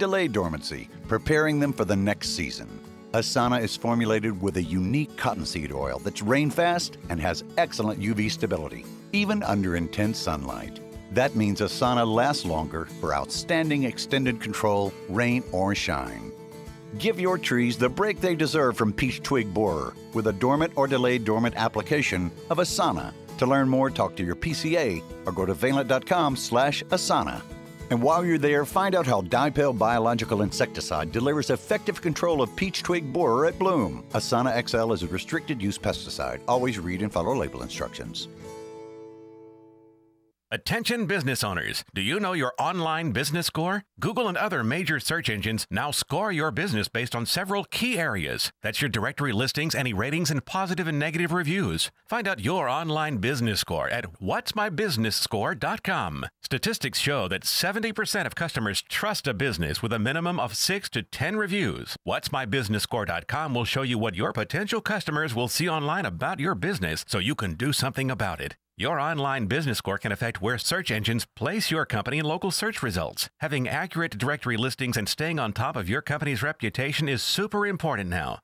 delay dormancy, preparing them for the next season. Asana is formulated with a unique cottonseed oil that's rain-fast and has excellent UV stability, even under intense sunlight. That means Asana lasts longer for outstanding extended control, rain or shine. Give your trees the break they deserve from peach twig borer with a dormant or delayed dormant application of Asana. To learn more, talk to your PCA or go to valent.com/Asana. And while you're there, find out how Dipel Biological Insecticide delivers effective control of peach twig borer at bloom. Asana XL is a restricted use pesticide. Always read and follow label instructions. Attention business owners, do you know your online business score? Google and other major search engines now score your business based on several key areas. That's your directory listings, any ratings, and positive and negative reviews. Find out your online business score at whatsmybusinessscore.com. Statistics show that 70% of customers trust a business with a minimum of 6 to 10 reviews. Whatsmybusinessscore.com will show you what your potential customers will see online about your business so you can do something about it. Your online business score can affect where search engines place your company in local search results. Having accurate directory listings and staying on top of your company's reputation is super important now.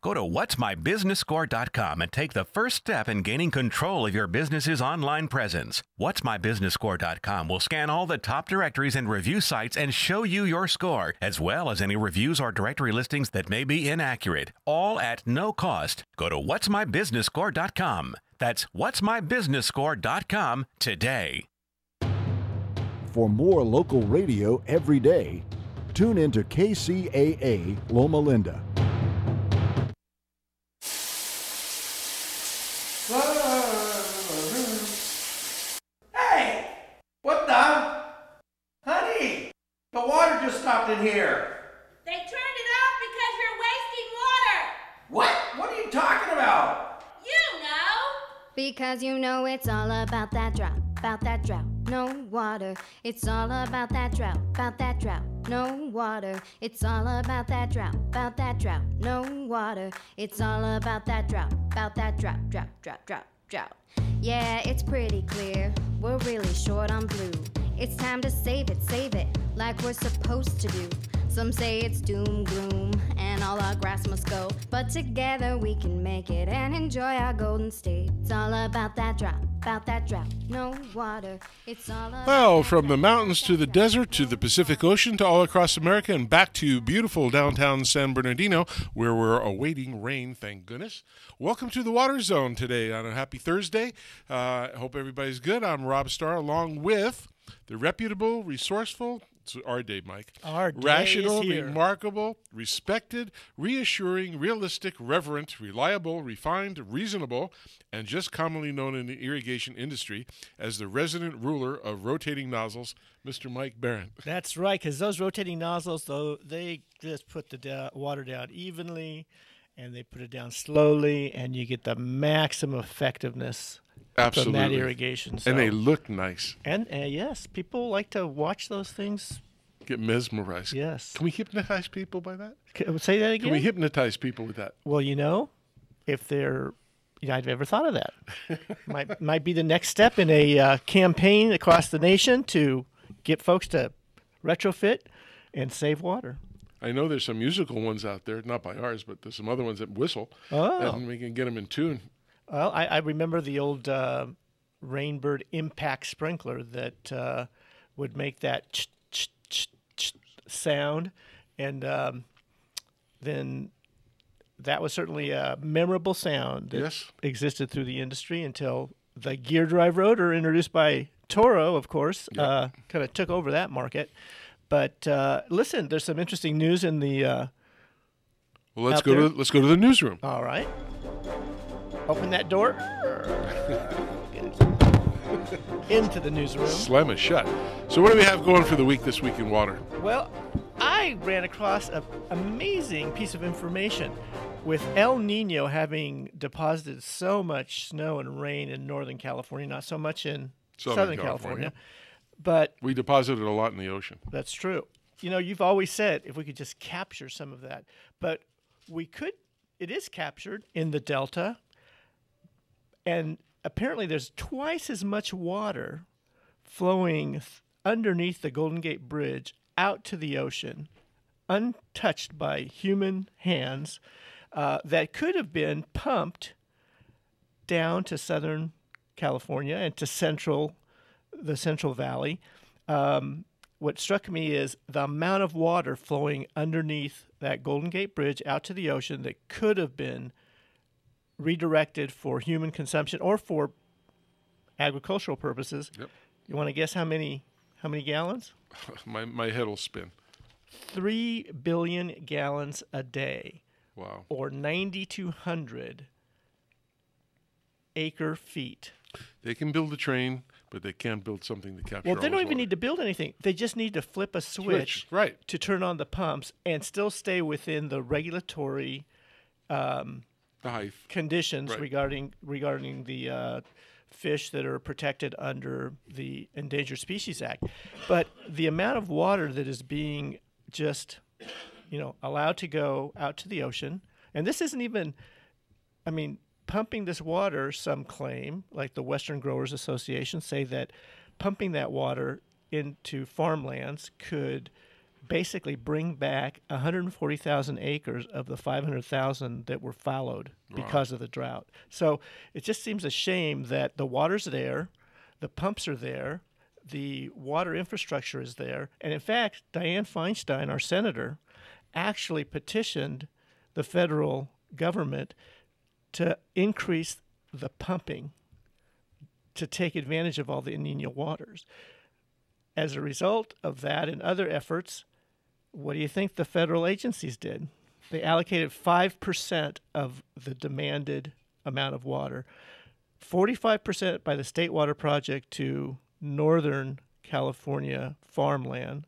Go to whatsmybusinessscore.com and take the first step in gaining control of your business's online presence. Whatsmybusinessscore.com will scan all the top directories and review sites and show you your score, as well as any reviews or directory listings that may be inaccurate, all at no cost. Go to whatsmybusinessscore.com. That's whatsmybusinessscore.com today. For more local radio every day, tune into KCAA Loma Linda. Hey! What the? Honey! The water just stopped in here. They turned it off because you're wasting water. What? What are you talking about? You know. Because you know it's all about that drought, no water. It's all about that drought, no water. It's all about that drought, no water. It's all about that drought, drought. Yeah, it's pretty clear, we're really short on blue. It's time to save it, like we're supposed to do. Some say it's doom, gloom, and all our grass must go. But together we can make it and enjoy our golden state. It's all about that drought, no water. It's all about well, from the mountains to the desert to the Pacific Ocean to all across America and back to beautiful downtown San Bernardino, where we're awaiting rain, thank goodness. Welcome to the Waterzone today on a happy Thursday. I hope everybody's good. I'm Rob Starr, along with the reputable, resourceful, it's our day, Mike. Our day rational, is here. remarkable, respected, reassuring, realistic, reverent, reliable, refined, reasonable, and just commonly known in the irrigation industry as the resident ruler of rotating nozzles, Mr. Mike Barron. That's right, because those rotating nozzles, though, they just put the water down evenly, and they put it down slowly, and you get the maximum effectiveness. Absolutely. From that irrigation. So. And they look nice. And yes, people like to watch those things. Get mesmerized. Yes. Can we hypnotize people by that? Say that again? Can we hypnotize people with that? Well, if they're, I've never thought of that. might be the next step in a campaign across the nation to get folks to retrofit and save water. I know there's some musical ones out there, not by ours, but there's some other ones that whistle. Oh. And we can get them in tune. Well, I remember the old Rainbird impact sprinkler that would make that sound, and then that was certainly a memorable sound that existed through the industry until the gear drive rotor, introduced by Toro, of course, kind of took over that market. But listen, there's some interesting news in the. Well, let's go to the newsroom. All right. Open that door. Into the newsroom. Slam it shut. So what do we have going for the week this week in water? Well, I ran across an amazing piece of information. With El Nino having deposited so much snow and rain in Northern California, not so much in Southern California, but we deposited a lot in the ocean. That's true. You've always said if we could just capture some of that, but we could. It is captured in the Delta. And apparently there's twice as much water flowing underneath the Golden Gate Bridge out to the ocean untouched by human hands that could have been pumped down to Southern California and to the Central Valley. What struck me is the amount of water flowing underneath that Golden Gate Bridge out to the ocean that could have been redirected for human consumption or for agricultural purposes. Yep. You want to guess how many gallons? my head will spin. 3 billion gallons a day. Wow. Or 9,200 acre feet. They can build a train, but they can't build something to capture. Well, they all don't this even water. need to build anything. They just need to flip a switch right to turn on the pumps and still stay within the regulatory conditions right. regarding the fish that are protected under the Endangered Species Act. But the amount of water that is being just, allowed to go out to the ocean, and this isn't even, pumping this water, some claim, like the Western Growers Association, say that pumping that water into farmlands could basically bring back 140,000 acres of the 500,000 that were fallowed because of the drought. So it just seems a shame that the water's there, the pumps are there, the water infrastructure is there. And in fact, Dianne Feinstein, our senator, actually petitioned the federal government to increase the pumping to take advantage of all the El Nino waters. As a result of that and other efforts, what do you think the federal agencies did? They allocated 5% of the demanded amount of water, 45% by the State Water Project to Northern California farmland,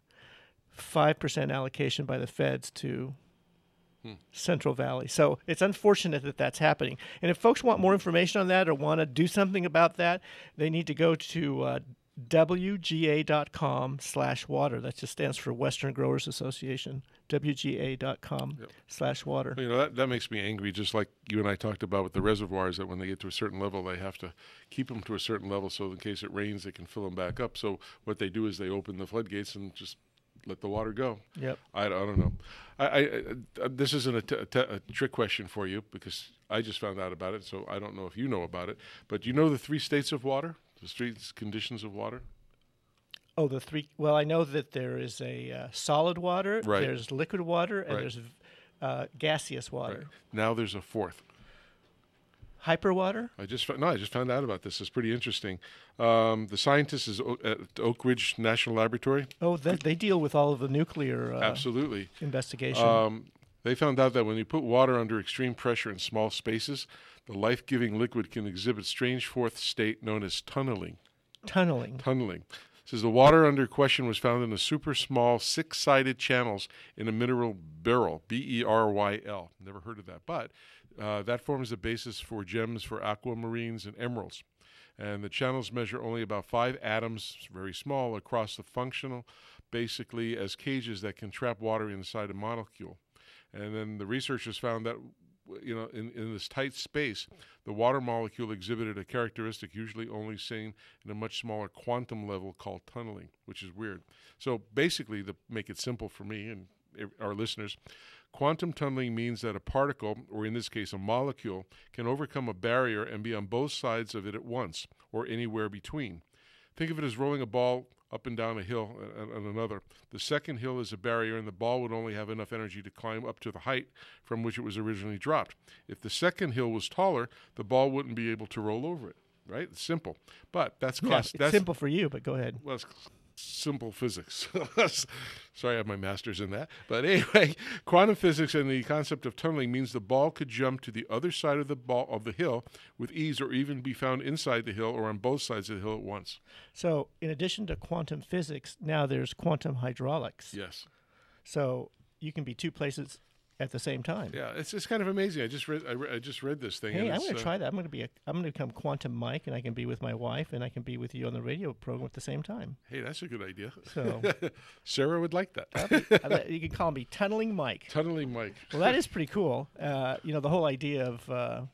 5% allocation by the feds to Central Valley. So it's unfortunate that that's happening. And if folks want more information on that or want to do something about that, they need to go to WGA.com/water. That just stands for Western Growers Association. WGA.com/water. That makes me angry, just like you and I talked about with the reservoirs, that when they get to a certain level, they have to keep them to a certain level so in case it rains, they can fill them back up. So what they do is they open the floodgates and just let the water go. Yep. I don't know. This isn't a trick question for you because I just found out about it, so I don't know if you know about it. But do you know the 3 states of water, the 3 conditions of water? Oh, the 3. Well, I know that there is a solid water, right. There's liquid water, and right. there's gaseous water. Right. Now there's a 4th. Hyperwater? I just found out about this. It's pretty interesting. The scientists at Oak Ridge National Laboratory. Oh, they deal with all of the nuclear absolutely investigation. They found out that when you put water under extreme pressure in small spaces, the life-giving liquid can exhibit strange 4th state known as tunneling. Tunneling. It says the water under question was found in the super small 6-sided channels in a mineral beryl, B-E-R-Y-L. Never heard of that, but that forms the basis for gems for aquamarines and emeralds. And the channels measure only about 5 atoms, very small, across the functional, basically as cages that can trap water inside a molecule. And then the researchers found that in this tight space, the water molecule exhibited a characteristic usually only seen in a much smaller quantum level called tunneling, which is weird. So basically, to make it simple for me and our listeners, quantum tunneling means that a particle, or in this case a molecule, can overcome a barrier and be on both sides of it at once, or anywhere between. Think of it as rolling a ball up and down a hill and another. The second hill is a barrier, and the ball would only have enough energy to climb up to the height from which it was originally dropped. If the second hill was taller, the ball wouldn't be able to roll over it. Right? It's simple. But that's simple for you, but go ahead. Well, it's simple physics. Sorry, I have my master's in that. But anyway, quantum physics and the concept of tunneling means the ball could jump to the other side of the hill with ease, or even be found inside the hill or on both sides of the hill at once. So in addition to quantum physics, now there's quantum hydraulics. Yes. So you can be 2 places at the same time. Yeah, it's kind of amazing. I just read this thing. Hey, I'm going to try that. I'm going to become Quantum Mike, and I can be with my wife, and I can be with you on the radio program at the same time. Hey, that's a good idea. So Sarah would like that. You can call me Tunneling Mike. Tunneling Mike. Well, that is pretty cool. The whole idea of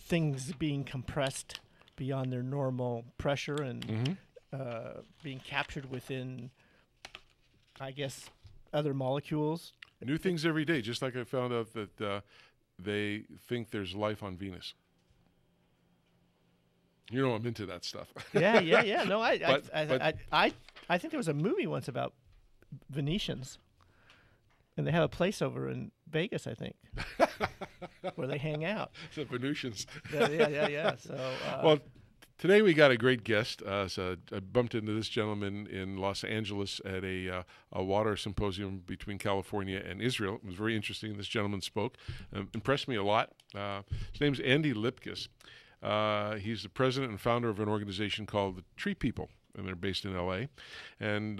things being compressed beyond their normal pressure and being captured within, I guess, other molecules. New things every day, just like I found out that they think there's life on Venus. You know, I'm into that stuff. Yeah. No, I think there was a movie once about Venetians, and they have a place over in Vegas, I think, where they hang out. The Venusians. Yeah. So, well, today we got a great guest. So I bumped into this gentleman in Los Angeles at a water symposium between California and Israel. It was very interesting. This gentleman spoke. Impressed me a lot. His name's Andy Lipkis. He's the president and founder of an organization called the Tree People, and they're based in L.A. And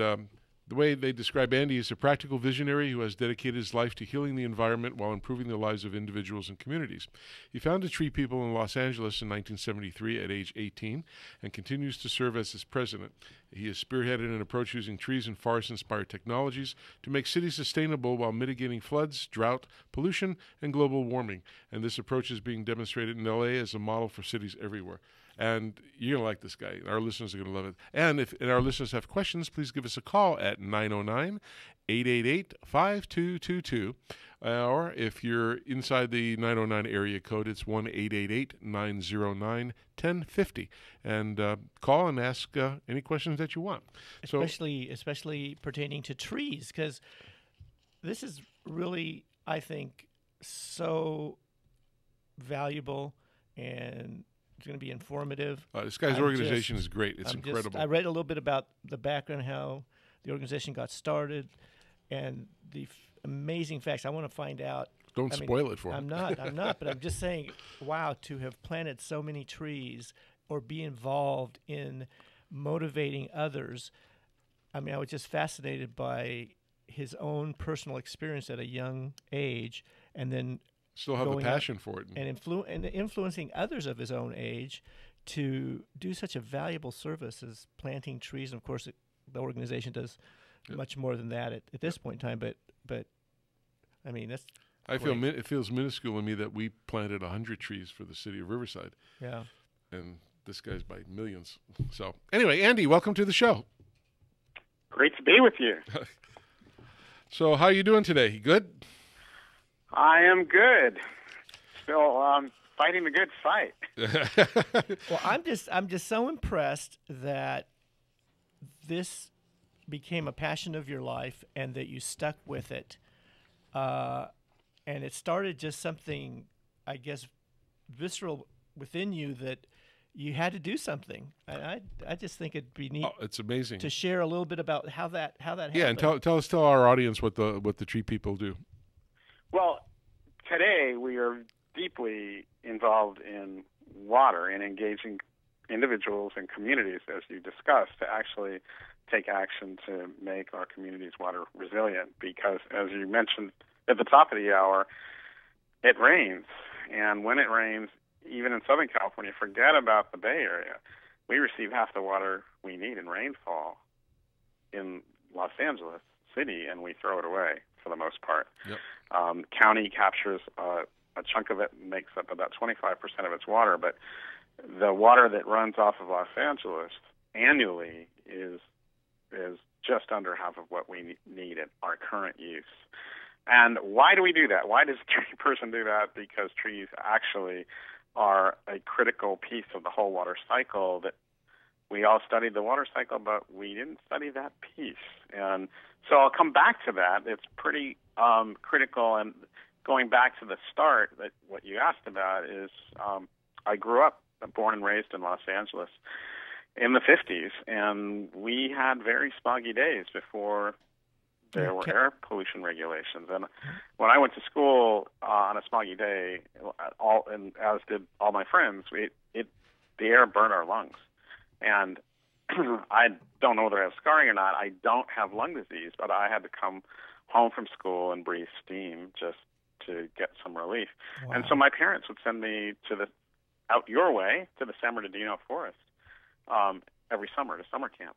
the way they describe Andy is a practical visionary who has dedicated his life to healing the environment while improving the lives of individuals and communities. He founded Tree People in Los Angeles in 1973 at age 18 and continues to serve as its president. He has spearheaded an approach using trees and forest-inspired technologies to make cities sustainable while mitigating floods, drought, pollution, and global warming. And this approach is being demonstrated in L.A. as a model for cities everywhere. And you're going to like this guy. Our listeners are going to love it. And if our listeners have questions, please give us a call at 909-888-5222. Or if you're inside the 909 area code, it's 1-888-909-1050. And call and ask any questions that you want. Especially pertaining to trees, because this is really, I think, so valuable, and it's going to be informative. This guy's organization is great. It's incredible. I read a little bit about the background, how the organization got started, and the amazing facts. I want to find out. Don't spoil it for me. I'm not, but I'm just saying, wow, to have planted so many trees or be involved in motivating others. I mean, I was just fascinated by his own personal experience at a young age, and then still have a passion for it. And influencing others of his own age to do such a valuable service as planting trees. And, of course, the organization does much more than that at this point in time. But I mean, that's great. It feels minuscule to me that we planted 100 trees for the city of Riverside. Yeah. And this guy's by millions. So, anyway, Andy, welcome to the show. Great to be with you. So, how are you doing today? You good? I am good. Still fighting the good fight. Well, I'm just so impressed that this became a passion of your life and that you stuck with it. And it started just something, I guess, visceral within you that you had to do something. I just think it'd be neat. Oh, it's amazing to share a little bit about how that happened. Yeah, and tell our audience what the Tree People do. Well, today we are deeply involved in water and engaging individuals and communities, as you discussed, to actually take action to make our communities water resilient. Because, as you mentioned at the top of the hour, it rains. And when it rains, even in Southern California, forget about the Bay Area, we receive half the water we need in rainfall in Los Angeles City, and we throw it away for the most part. Yep. County captures a chunk of it, makes up about 25% of its water, but the water that runs off of Los Angeles annually is just under half of what we need at our current use. And why do we do that? Why does a tree person do that? Because trees actually are a critical piece of the whole water cycle. That we all studied the water cycle, but we didn't study that piece. And so I'll come back to that. It's pretty critical. And going back to the start, that what you asked about is I grew up, born and raised in Los Angeles in the 50s, and we had very smoggy days before there were air pollution regulations. And when I went to school on a smoggy day, as did all my friends, the air burned our lungs. And I don't know whether I have scarring or not. I don't have lung disease, but I had to come home from school and breathe steam just to get some relief. Wow. And so my parents would send me out your way to the San Bernardino forest every summer to summer camp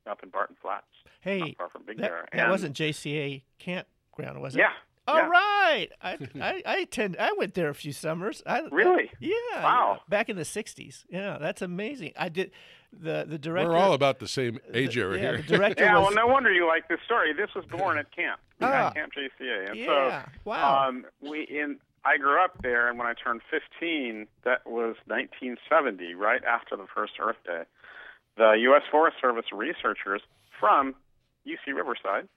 up in Barton Flats. Hey, not far from Big that Bear. That wasn't JCA campground, was it? Yeah. All right. I went there a few summers. Really? Yeah. Wow. Yeah, back in the 60s. Yeah, that's amazing. I did the director. We're all about the same age area here. The director yeah, was, well, no wonder you like this story. This was born at camp, at Camp JCA. And yeah. so, Wow. I grew up there, and when I turned 15, that was 1970, right after the first Earth Day. The U.S. Forest Service researchers from UC Riverside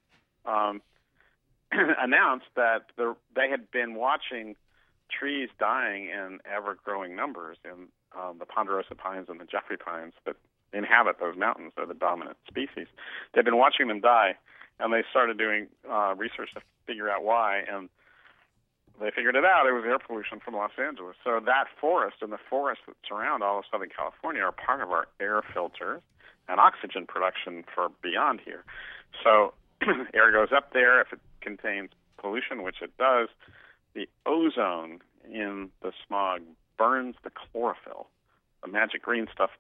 announced that they had been watching trees dying in ever-growing numbers in the ponderosa pines and the Jeffrey pines that inhabit those mountains. They're the dominant species. They'd been watching them die, and they started doing research to figure out why, and they figured it out. It was air pollution from Los Angeles. So that forest and the forests that surround all of Southern California are part of our air filters and oxygen production for beyond here. So air goes up there. If it contains pollution, which it does, the ozone in the smog burns the chlorophyll, the magic green stuff,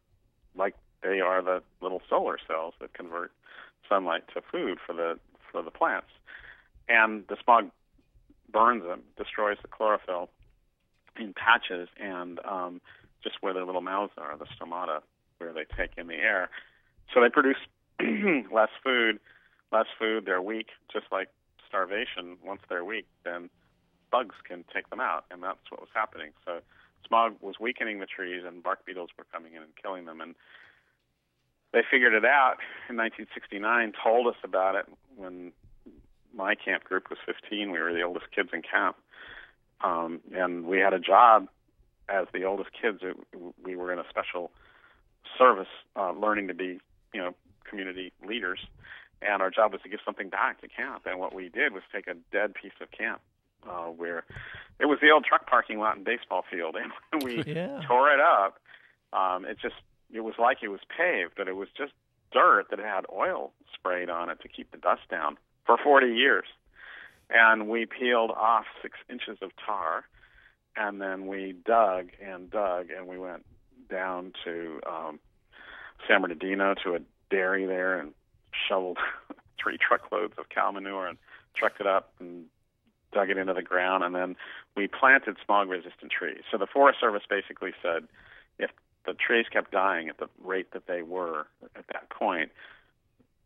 like they are the little solar cells that convert sunlight to food for the plants. And the smog burns them, destroys the chlorophyll in patches, and just where their little mouths are, the stomata, where they take in the air. So they produce less food, they're weak, just like starvation. Once they're weak, then bugs can take them out, and that's what was happening. So smog was weakening the trees, and bark beetles were coming in and killing them. And they figured it out in 1969, told us about it when my camp group was 15. We were the oldest kids in camp. And we had a job as the oldest kids. We were in a special service learning to be, community leaders. And our job was to give something back to camp. And what we did was take a dead piece of camp where it was the old truck parking lot and baseball field. And we tore it up. It was like it was paved, but it was just dirt that had oil sprayed on it to keep the dust down for 40 years. And we peeled off 6 inches of tar, and then we dug, and we went down to San Bernardino to a dairy there and shoveled 3 truckloads of cow manure and trucked it up and dug it into the ground, and then we planted smog-resistant trees. So the Forest Service basically said if the trees kept dying at the rate that they were at that point,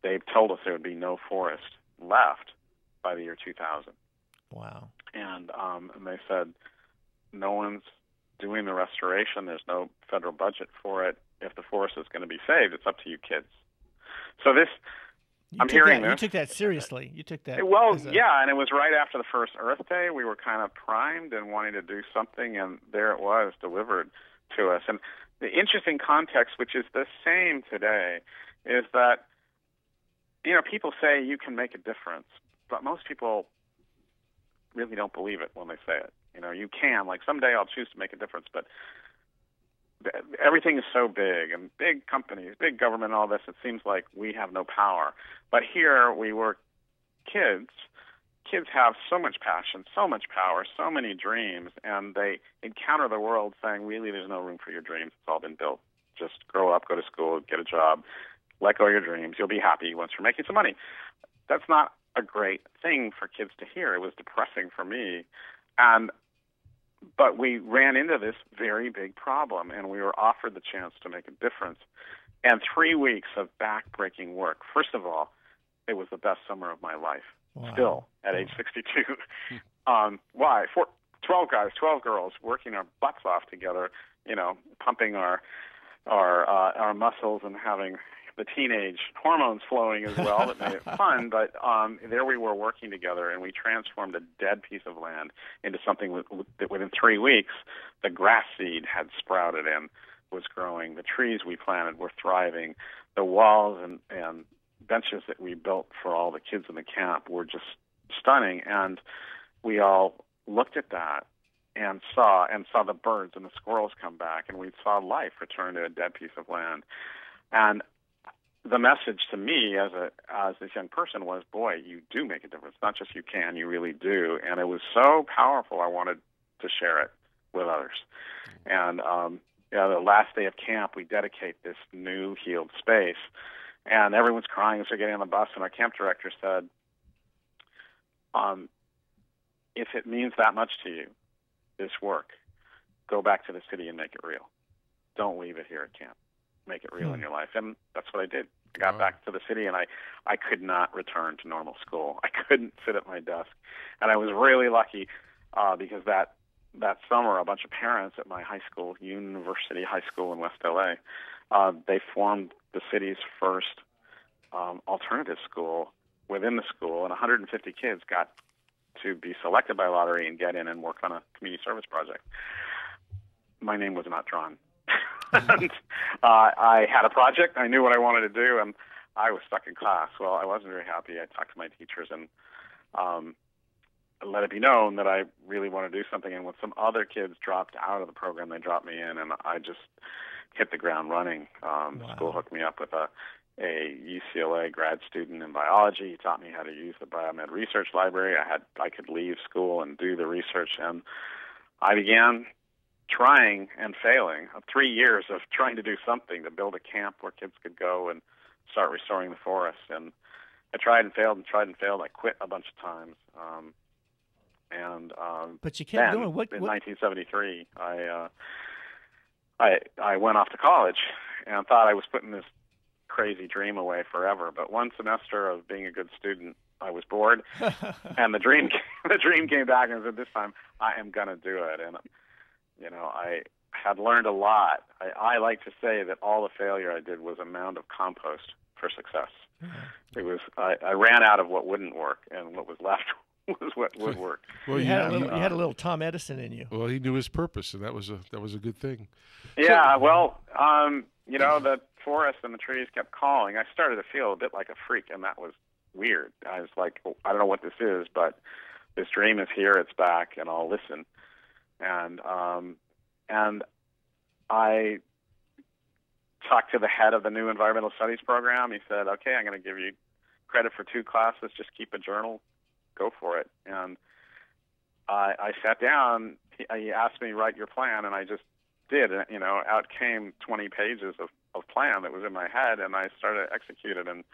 they told us there would be no forest left by the year 2000. Wow. And they said no one's doing the restoration. There's no federal budget for it. If the forest is going to be saved, it's up to you kids. So this, I'm hearing this. You took that seriously. You took that. Well, yeah, and it was right after the first Earth Day. We were kind of primed and wanting to do something, and there it was delivered to us. And the interesting context, which is the same today, is that people say you can make a difference, but most people really don't believe it when they say it. You can. Like, someday I'll choose to make a difference, but everything is so big, and big companies, big government, all this, it seems like we have no power. But here we were kids. Kids have so much passion, so much power, so many dreams, and they encounter the world saying, really, there's no room for your dreams. It's all been built. Just grow up, go to school, get a job, let go of your dreams. You'll be happy once you're making some money. That's not a great thing for kids to hear. It was depressing for me. But we ran into this very big problem, and we were offered the chance to make a difference. And 3 weeks of back-breaking work. First of all, it was the best summer of my life. Wow. Still, at age 62. Why? 12 guys, 12 girls, working our butts off together, pumping our muscles and having the teenage hormones flowing as well that made it fun. But there we were working together, and we transformed a dead piece of land into something that within 3 weeks, the grass seed had sprouted and was growing. The trees we planted were thriving. The walls and benches that we built for all the kids in the camp were just stunning. And we all looked at that and saw the birds and the squirrels come back, and we saw life return to a dead piece of land. And the message to me as this young person was, boy, you do make a difference. Not just you can, you really do. And it was so powerful, I wanted to share it with others. And the last day of camp, we dedicate this new healed space. And everyone's crying as they're getting on the bus, and our camp director said, if it means that much to you, this work, go back to the city and make it real. Don't leave it here at camp. Make it real in your life. And that's what I did. I got back to the city, and I could not return to normal school. I couldn't sit at my desk. And I was really lucky because that summer, a bunch of parents at my high school, University High School in West LA, they formed the city's first alternative school within the school, and 150 kids got to be selected by lottery and get in and work on a community service project. My name was not drawn. And I had a project. I knew what I wanted to do, and I was stuck in class. Well, I wasn't very happy. I talked to my teachers and let it be known that I really want to do something. And when some other kids dropped out of the program, they dropped me in, and I just hit the ground running. Wow. School hooked me up with a UCLA grad student in biology. He taught me how to use the biomed research library. I could leave school and do the research, and I began trying and failing. 3 years of trying to do something to build a camp where kids could go and start restoring the forest. And I tried and failed and tried and failed. I quit a bunch of times. But you kept going. In 1973, I went off to college and thought I was putting this crazy dream away forever. But one semester of being a good student, I was bored, and the dream came back and said, "This time I am going to do it." And I had learned a lot. I like to say that all the failure I did was a mound of compost for success. It was I ran out of what wouldn't work, and what was left was what would work. Well, you had a little Tom Edison in you. Well, he knew his purpose, and that was a good thing. Yeah. Well, the forest and the trees kept calling. I started to feel a bit like a freak, and that was weird. I was like, I don't know what this is, but this dream is here. It's back, and I'll listen. And I talked to the head of the new environmental studies program. He said, "Okay, I'm going to give you credit for 2 classes. Just keep a journal. Go for it." And I sat down. He asked me, "Write your plan," and I just did. And, out came 20 pages of plan that was in my head, and I started to execute it. And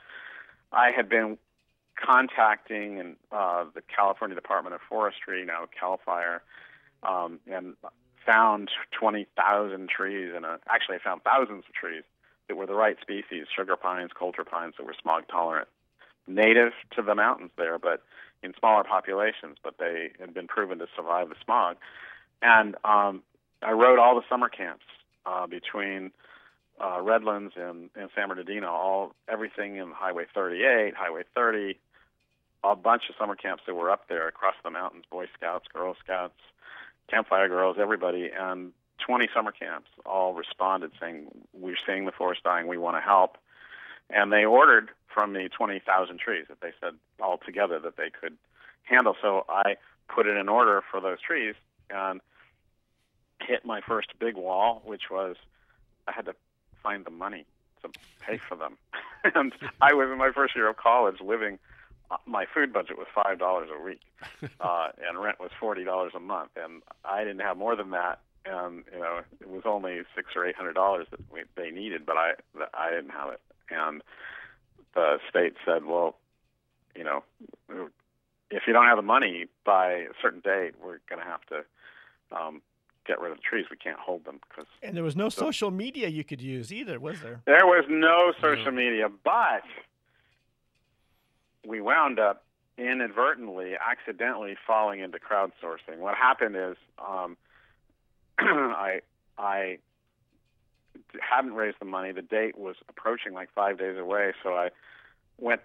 I had been contacting the California Department of Forestry, now CAL FIRE, and found 20,000 trees, and actually I found thousands of trees that were the right species, sugar pines, coulter pines that were smog tolerant, native to the mountains there, but in smaller populations, but they had been proven to survive the smog. And I rode all the summer camps between Redlands and San Bernardino, everything in Highway 38, Highway 30, a bunch of summer camps that were up there across the mountains, Boy Scouts, Girl Scouts, Campfire Girls, everybody, and 20 summer camps all responded saying, "We're seeing the forest dying, we want to help." And they ordered from me 20,000 trees that they said all together that they could handle. So I put it in order for those trees and hit my first big wall, which was I had to find the money to pay for them. And I was in my first year of college living, my food budget was $5 a week, and rent was $40 a month, and I didn't have more than that. And it was only $600 or $800 that they needed, but I didn't have it. And the state said, "Well, if you don't have the money by a certain date, we're going to have to get rid of the trees. We can't hold them." And there was no social media you could use either, was there? There was no social media, but we wound up inadvertently, accidentally falling into crowdsourcing. What happened is I hadn't raised the money. The date was approaching, like 5 days away, so I went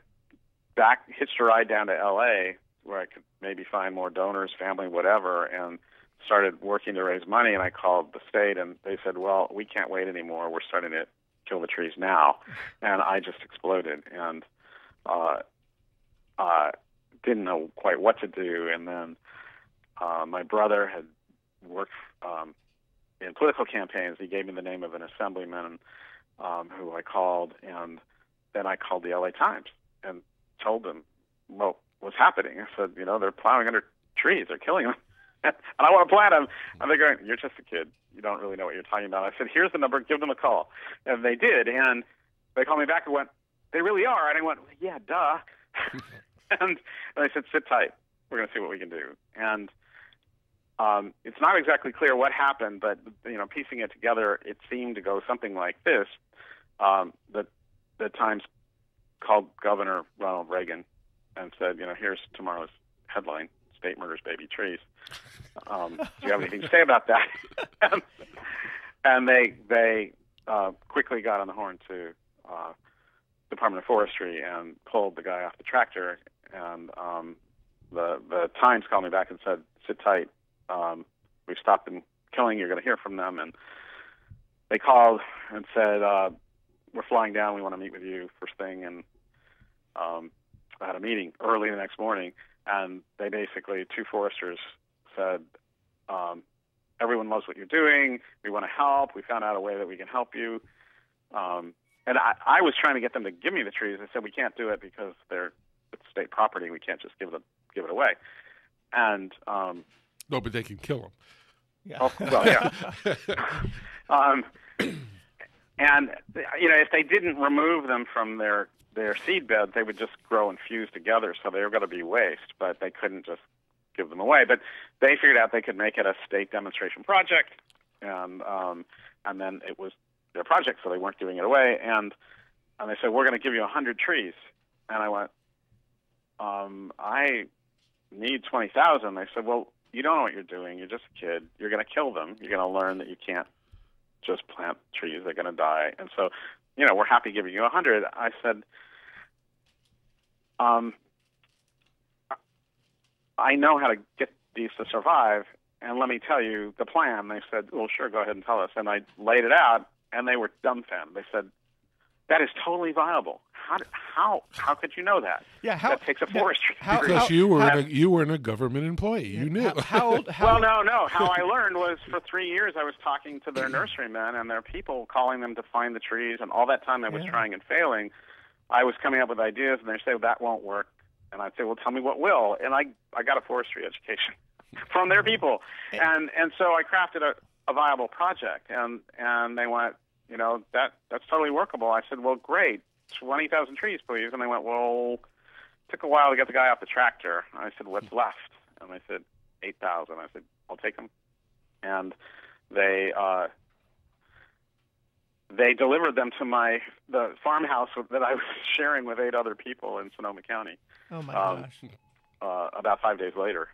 back, hitched a ride down to L.A. where I could maybe find more donors, family, whatever, and started working to raise money. And I called the state, and they said, "Well, we can't wait anymore. We're starting to kill the trees now." And I just exploded and didn't know quite what to do. And then my brother had worked in political campaigns. He gave me the name of an assemblyman who I called, and then I called the LA Times and told them what's happening. I said, they're plowing under trees. They're killing them. And I want to plant them. And they're going, "You're just a kid. You don't really know what you're talking about." I said, "Here's the number. Give them a call." And they did. And they called me back and went, "They really are." And I went, "Yeah, duh." and they said, "Sit tight." we're going to see what we can do. And it's not exactly clear what happened, but piecing it together, it seemed to go something like this: the Times called Governor Ronald Reagan and said, here's tomorrow's headline: "State murders baby trees." Do you have anything to say about that? And they quickly got on the horn to Department of Forestry and pulled the guy off the tractor. And the Times called me back and said, "Sit tight. We've stopped them killing. You're going to hear from them." And they called and said, "We're flying down. We want to meet with you first thing." And I had a meeting early the next morning, and they basically, two foresters said, "Everyone loves what you're doing. We want to help. We found out a way that we can help you." And I was trying to get them to give me the trees. I said, "We can't do it because it's state property. We can't just give it away." And no, but they can kill them. Yeah. Oh, well, yeah. And if they didn't remove them from their seed bed, they would just grow and fuse together. So they were going to be waste, but they couldn't just give them away. But they figured out they could make it a state demonstration project, and then it was their project, so they weren't giving it away. And they said, "We're going to give you 100 trees." And I went, "I need 20,000." They said, "Well, you don't know what you're doing. You're just a kid. You're going to kill them. You're going to learn that you can't just plant trees. They're going to die. And so, we're happy giving you 100. I said, "I know how to get these to survive, and let me tell you the plan." They said, "Well, sure, go ahead and tell us." And I laid it out, and they were dumbfounded. They said, "That is totally viable. How could you know that? Yeah, that takes a forestry degree." Because you were a government employee. You knew. Well, no. How I learned was for 3 years I was talking to their nurserymen and their people, calling them to find the trees, and all that time I was trying and failing. I was coming up with ideas, and they'd say, "That won't work." And I'd say, "Well, tell me what will." And I got a forestry education from their people. And so I crafted a viable project. And they went, that's totally workable. I said, "Well, great. 20,000 trees, please." And they went, "Well, it took a while to get the guy off the tractor." I said, "What's left?" And they said, 8,000. I said, "I'll take them." And they delivered them to the farmhouse that I was sharing with 8 other people in Sonoma County. Oh my gosh! About 5 days later,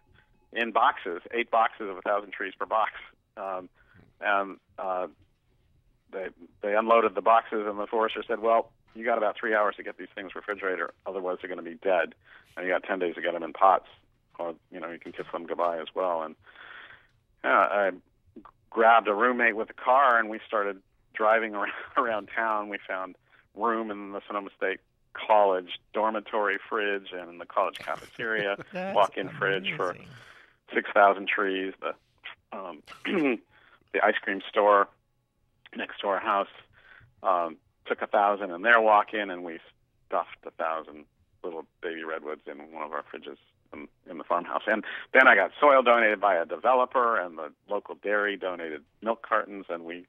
in boxes, 8 boxes of 1,000 trees per box, and they unloaded the boxes, and the forester said, "Well, you got about 3 hours to get these things refrigerated, otherwise they're going to be dead, and you got 10 days to get them in pots, or you can kiss them goodbye as well." And I grabbed a roommate with a car, and we started driving around town. We found room in the Sonoma State College dormitory fridge and in the college cafeteria, walk-in fridge for 6,000 trees. The ice cream store next to our house took 1,000 in their walk-in, and we stuffed 1,000 little baby redwoods in one of our fridges in the farmhouse. And then I got soil donated by a developer, and the local dairy donated milk cartons, and we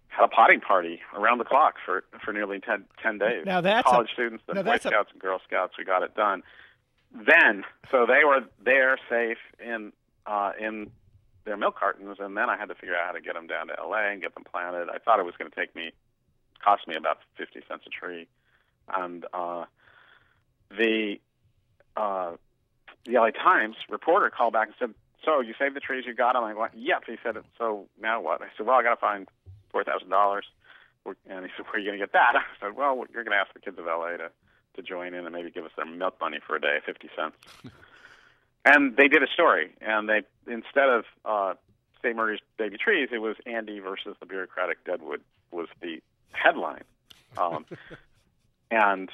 had a potting party around the clock for nearly 10 days. Now that's college students, the Boy Scouts and Girl Scouts, we got it done. Then, so they were there safe in their milk cartons, and then I had to figure out how to get them down to L.A. and get them planted. I thought it was going to cost me about 50 cents a tree. And the LA Times reporter called back and said, "So you saved the trees, you got them?" I went, "Yep." He said, "So now what?" I said, "Well, I got to find $4,000. And he said, "Where are you going to get that?" I said, "Well, you're going to ask the kids of LA to join in and maybe give us their milk money for a day, 50 cents. And they did a story, and they, instead of State Murders Baby Trees, it was Andy versus the bureaucratic Deadwood was the headline. And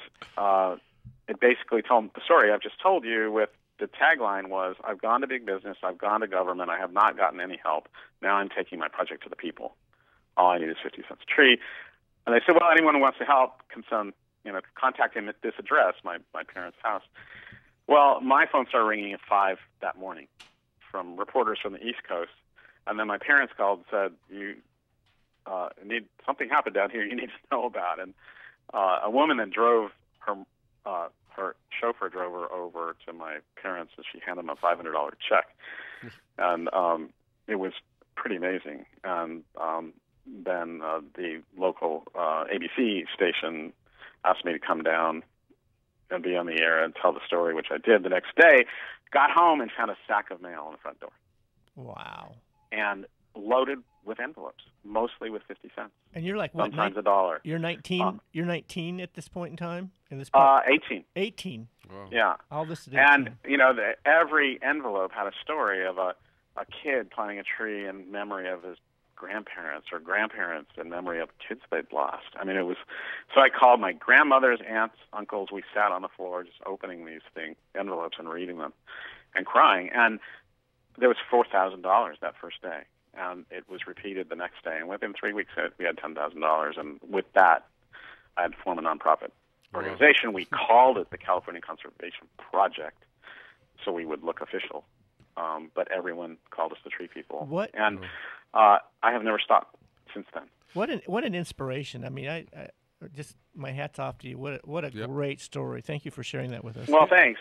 it basically told the story I've just told you, with the tagline was, "I've gone to big business, I've gone to government, I have not gotten any help. Now I'm taking my project to the people. All I need is 50 cents a tree." And they said, "Well, anyone who wants to help can contact him at this address," my parents' house. Well, my phone started ringing at 5 that morning from reporters from the East Coast. And then my parents called and said, something happened down here you need to know about. And a woman that drove her her chauffeur drove her over to my parents, and she handed them a $500 check, and it was pretty amazing. And then the local ABC station asked me to come down and be on the air and tell the story, which I did the next day. Got home and found a sack of mail on the front door. Wow. And loaded with envelopes, mostly with 50 cents. And you're like, what? Sometimes $1. You're 19. You're 19 at this point in time. 18. 18. Wow. Yeah. All this. And every envelope had a story of a kid planting a tree in memory of his grandparents, or grandparents in memory of kids they'd lost. I mean, it was. So I called my grandmother's aunts, uncles. We sat on the floor just opening these envelopes and reading them, and crying. And there was $4,000 that first day. And it was repeated the next day. And within 3 weeks, we had $10,000. And with that, I had to form a nonprofit organization. We called it the California Conservation Project, so we would look official. But everyone called us the Tree People. What? And I have never stopped since then. What an inspiration! I mean, I just my hat's off to you. What a great story! Thank you for sharing that with us. Well, thanks.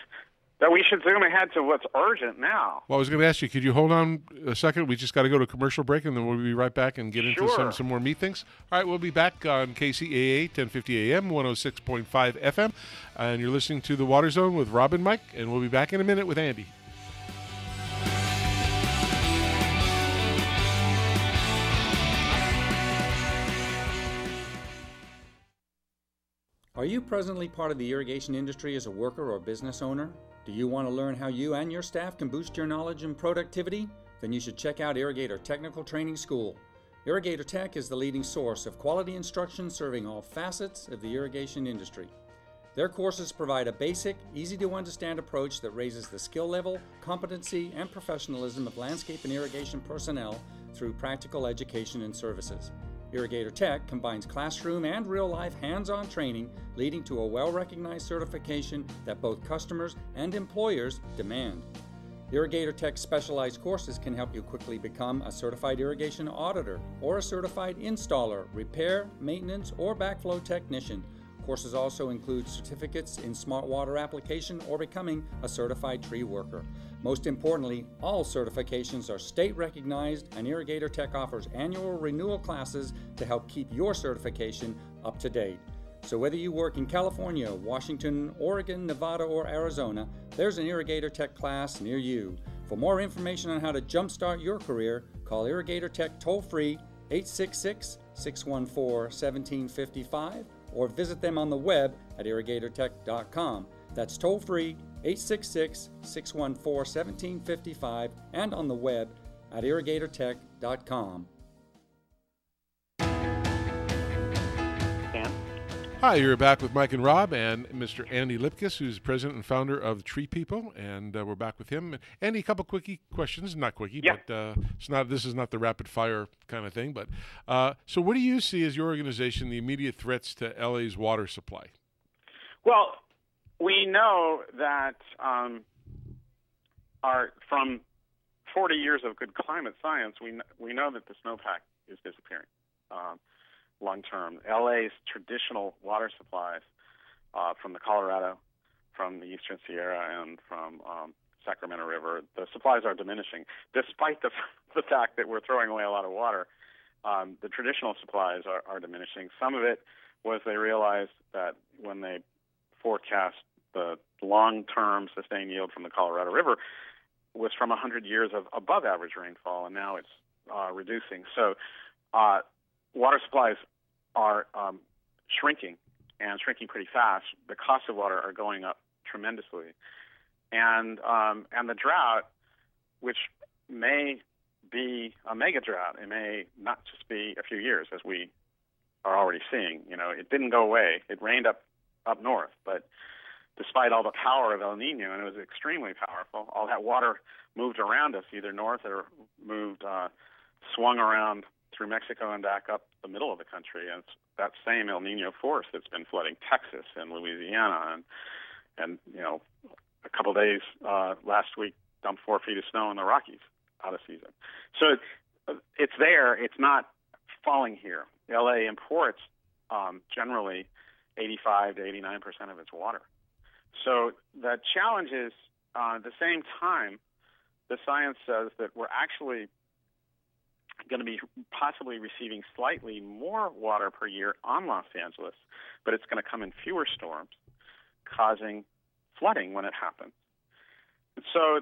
But we should zoom ahead to what's urgent now. Well, I was going to ask you, could you hold on a second? We just got to go to a commercial break, and then we'll be right back and get into some more meat things. All right, we'll be back on KCAA 1050 AM, 106.5 FM, and you're listening to The Water Zone with Rob and Mike, and we'll be back in a minute with Andy. Are you presently part of the irrigation industry as a worker or business owner? Do you want to learn how you and your staff can boost your knowledge and productivity? Then you should check out Irrigator Technical Training School. Irrigator Tech is the leading source of quality instruction serving all facets of the irrigation industry. Their courses provide a basic, easy-to-understand approach that raises the skill level, competency, and professionalism of landscape and irrigation personnel through practical education and services. Irrigator Tech combines classroom and real-life hands-on training, leading to a well-recognized certification that both customers and employers demand. Irrigator Tech's specialized courses can help you quickly become a certified irrigation auditor or a certified installer, repair, maintenance, or backflow technician. Courses also include certificates in smart water application or becoming a certified tree worker. Most importantly, all certifications are state recognized, and Irrigator Tech offers annual renewal classes to help keep your certification up to date. So whether you work in California, Washington, Oregon, Nevada, or Arizona, there's an Irrigator Tech class near you. For more information on how to jumpstart your career, call Irrigator Tech toll-free 866-614-1755 or visit them on the web at irrigatortech.com. That's toll-free 866-614-1755 and on the web at irrigatortech.com. Hi, you're back with Mike and Rob and Mr. Andy Lipkiss, who's president and founder of the Tree People, and we're back with him. Andy, a couple quickie questions, not quickie, but this is not the rapid fire kind of thing. But so, what do you see as your organization the immediate threats to LA's water supply? Well, we know that from 40 years of good climate science, we know that the snowpack is disappearing. Long term, LA's traditional water supplies from the Colorado, from the Eastern Sierra, and from Sacramento River, the supplies are diminishing. Despite the fact that we're throwing away a lot of water, the traditional supplies are diminishing. Some of it was they realized that when they forecast the long-term sustained yield from the Colorado River was from 100 years of above average rainfall, and now it's reducing. So water supplies are shrinking, and shrinking pretty fast. The costs of water are going up tremendously, and the drought, which may be a mega drought, it may not just be a few years, as we are already seeing. You know, it didn't go away. It rained up north, but despite all the power of El Nino, and it was extremely powerful, all that water moved around us, either north or moved, swung around through Mexico and back up the middle of the country. And it's that same El Nino force that's been flooding Texas and Louisiana, and you know, a couple of days last week dumped 4 feet of snow in the Rockies out of season. So it's there. It's not falling here. LA imports generally 85 to 89% of its water So the challenge is, at the same time, the science says that we're actually going to be possibly receiving slightly more water per year on Los Angeles, but it's going to come in fewer storms, causing flooding when it happens. So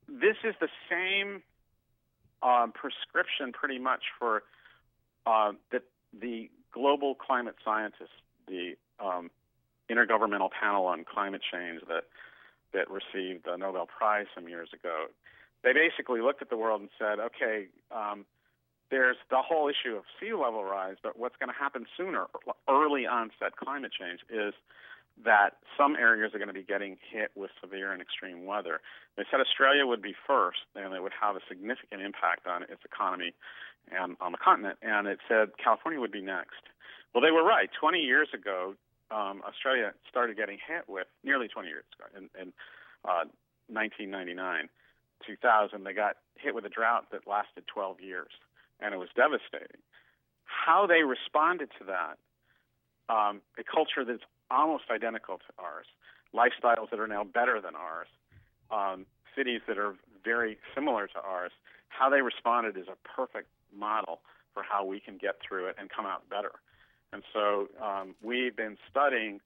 this is the same prescription pretty much for that the global climate scientists, the Intergovernmental Panel on Climate Change that received the Nobel Prize some years ago. They basically looked at the world and said, okay, there's the whole issue of sea level rise, but what's going to happen sooner, early onset climate change, is that some areas are going to be getting hit with severe and extreme weather. They said Australia would be first, and it would have a significant impact on its economy and on the continent, and it said California would be next. Well, they were right. 20 years ago, Australia started getting hit with, nearly 20 years ago, in 1999, 2000, they got hit with a drought that lasted 12 years, and it was devastating. How they responded to that, a culture that's almost identical to ours, lifestyles that are now better than ours, cities that are very similar to ours, how they responded is a perfect model for how we can get through it and come out better. And so we've been studying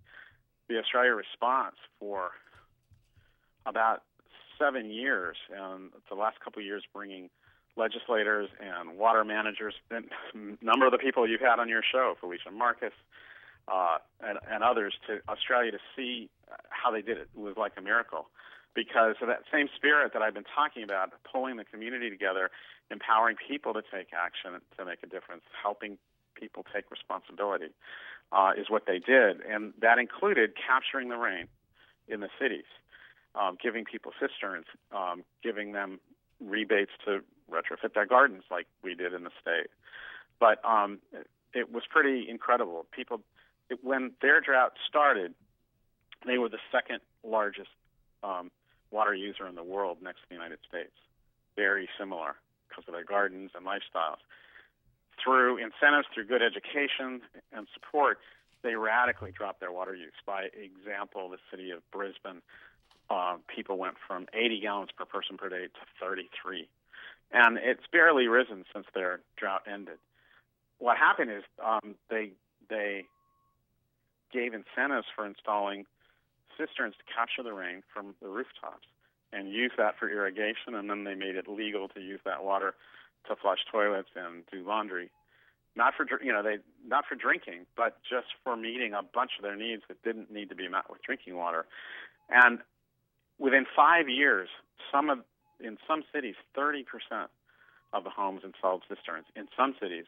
the Australia response for about 7 years, and the last couple of years bringing legislators and water managers, and a number of the people you've had on your show, Felicia Marcus, and others, to Australia to see how they did it. It was like a miracle, because of that same spirit that I've been talking about, pulling the community together, empowering people to take action, to make a difference, helping people take responsibility, is what they did. And that included capturing the rain in the cities, giving people cisterns, giving them rebates to retrofit their gardens like we did in the state. But it was pretty incredible. People, when their drought started, they were the second largest water user in the world next to the United States. Very similar because of their gardens and lifestyles. Through incentives, through good education and support, they radically dropped their water use. By example, the city of Brisbane, people went from 80 gallons per person per day to 33. And it's barely risen since their drought ended. What happened is they gave incentives for installing cisterns to capture the rain from the rooftops and use that for irrigation, and then they made it legal to use that water to flush toilets and do laundry. Not for drinking, but just for meeting a bunch of their needs that didn't need to be met with drinking water. And within 5 years, in some cities, 30% of the homes installed cisterns. In some cities,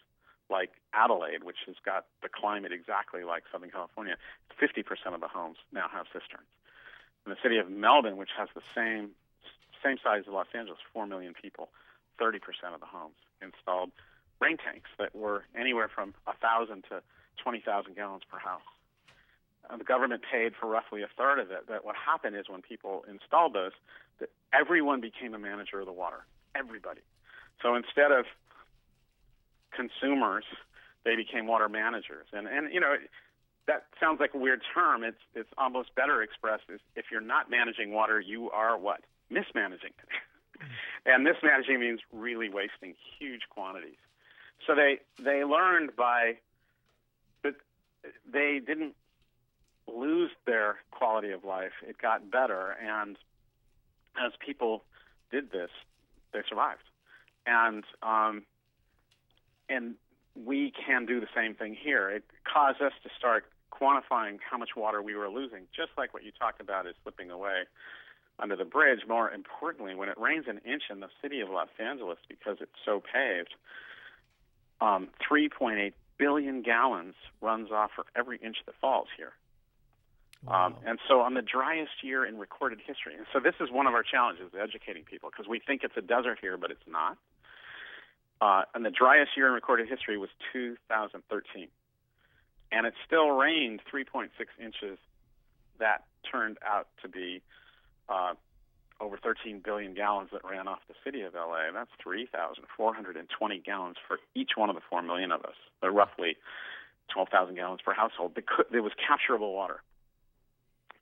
like Adelaide, which has got the climate exactly like Southern California, 50% of the homes now have cisterns. In the city of Melbourne, which has the same size as Los Angeles, 4 million people, 30% of the homes installed rain tanks that were anywhere from 1,000 to 20,000 gallons per house. And the government paid for roughly a third of it. But what happened is when people installed those, that everyone became a manager of the water. Everybody. So instead of consumers, they became water managers. And you know, that sounds like a weird term. It's almost better expressed as if you're not managing water, you are what? Mismanaging it. And mismanaging means really wasting huge quantities. So they learned that they didn't lose their quality of life. It got better, and as people did this, they survived. And we can do the same thing here. It caused us to start quantifying how much water we were losing, just like what you talked about is slipping away under the bridge. More importantly, when it rains an inch in the city of Los Angeles, because it's so paved, 3.8 billion gallons runs off for every inch that falls here. Wow. And so on the driest year in recorded history, and so this is one of our challenges, educating people, because we think it's a desert here, but it's not. And the driest year in recorded history was 2013. And it still rained 3.6 inches. That turned out to be over 13 billion gallons that ran off the city of LA. And that's 3,420 gallons for each one of the 4 million of us. They're roughly 12,000 gallons per household. It was capturable water.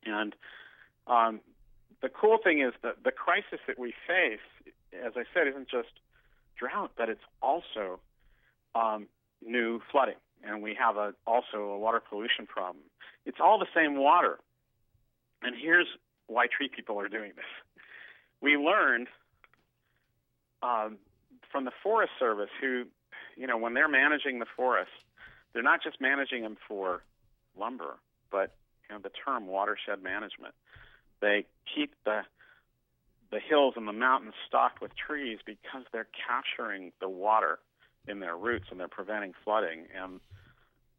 And The cool thing is that the crisis that we face, as I said, isn't just drought, but it's also new flooding, and we have also a water pollution problem. It's all the same water, and here's why tree people are doing this. We learned from the Forest Service, who, when they're managing the forests, they're not just managing them for lumber, but the term watershed management. They keep the hills and the mountains stocked with trees because they're capturing the water in their roots and they're preventing flooding. And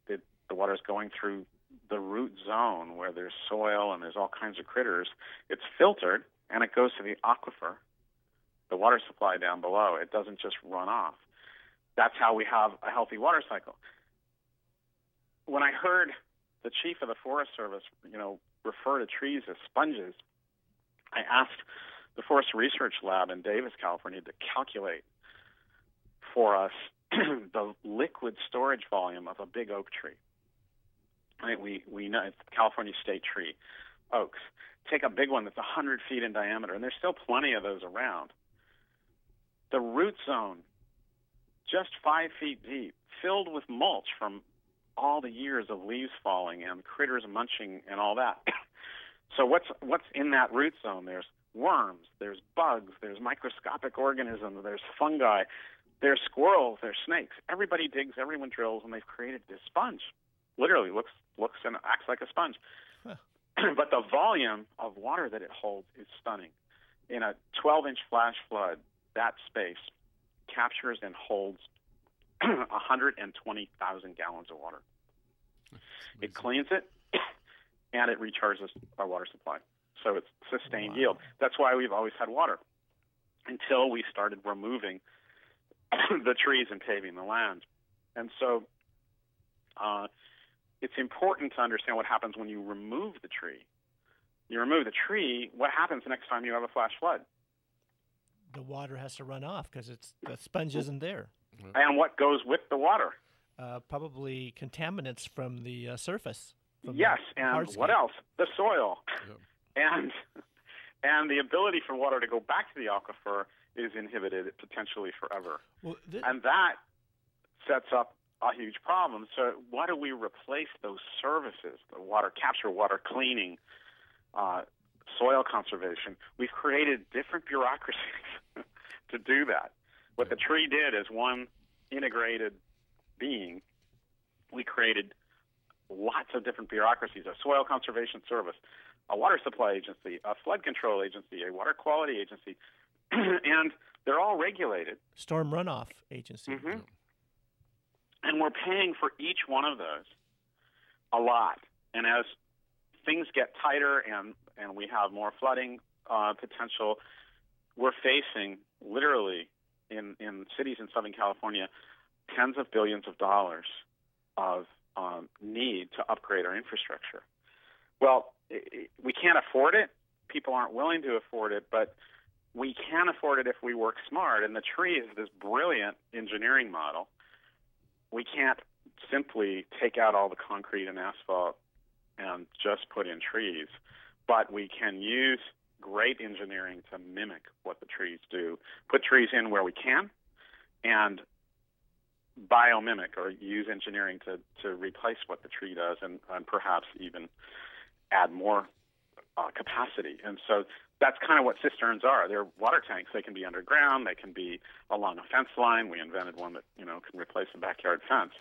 the water's going through the root zone where there's soil and there's all kinds of critters. It's filtered and it goes to the aquifer, the water supply down below. It doesn't just run off. That's how we have a healthy water cycle. When I heard the chief of the Forest Service, refer to trees as sponges, I asked the Forest Research Lab in Davis, California, to calculate for us the liquid storage volume of a big oak tree. We know it's the California state tree, oaks. Take a big one that's 100 feet in diameter, and there's still plenty of those around. The root zone, just 5 feet deep, filled with mulch from all the years of leaves falling and critters munching and all that. So what's in that root zone? There's worms, there's bugs, there's microscopic organisms, there's fungi, there's squirrels, there's snakes. Everybody digs, everyone drills, and they've created this sponge. Literally looks and acts like a sponge. Huh. But the volume of water that it holds is stunning. In a 12-inch flash flood, that space captures and holds 120,000 gallons of water. It cleans it, and it recharges our water supply. So it's sustained yield. That's why we've always had water until we started removing the trees and paving the land. And so it's important to understand what happens when you remove the tree. You remove the tree, what happens the next time you have a flash flood? The water has to run off because the sponge isn't there. And what goes with the water? Probably contaminants from the surface. Yes, and what else? The soil. Yep. And the ability for water to go back to the aquifer is inhibited potentially forever. Well, and that sets up a huge problem. So why do we replace those services, the water capture, water cleaning, soil conservation? We've created different bureaucracies to do that. What the tree did as one integrated being, we created lots of different bureaucracies, a soil conservation service, a water supply agency, a flood control agency, a water quality agency, and they're all regulated. Storm runoff agency. Mm-hmm. And we're paying for each one of those a lot. And as things get tighter and we have more flooding potential, we're facing literally in cities in Southern California tens of billions of dollars of need to upgrade our infrastructure. Well, we can't afford it. People aren't willing to afford it, but we can afford it if we work smart. And the tree is this brilliant engineering model. We can't simply take out all the concrete and asphalt and just put in trees, but we can use great engineering to mimic what the trees do, put trees in where we can, and biomimic or use engineering to replace what the tree does and perhaps even add more capacity. And so that's kind of what cisterns are. They're water tanks. They can be underground. They can be along a fence line. We invented one that, can replace a backyard fence.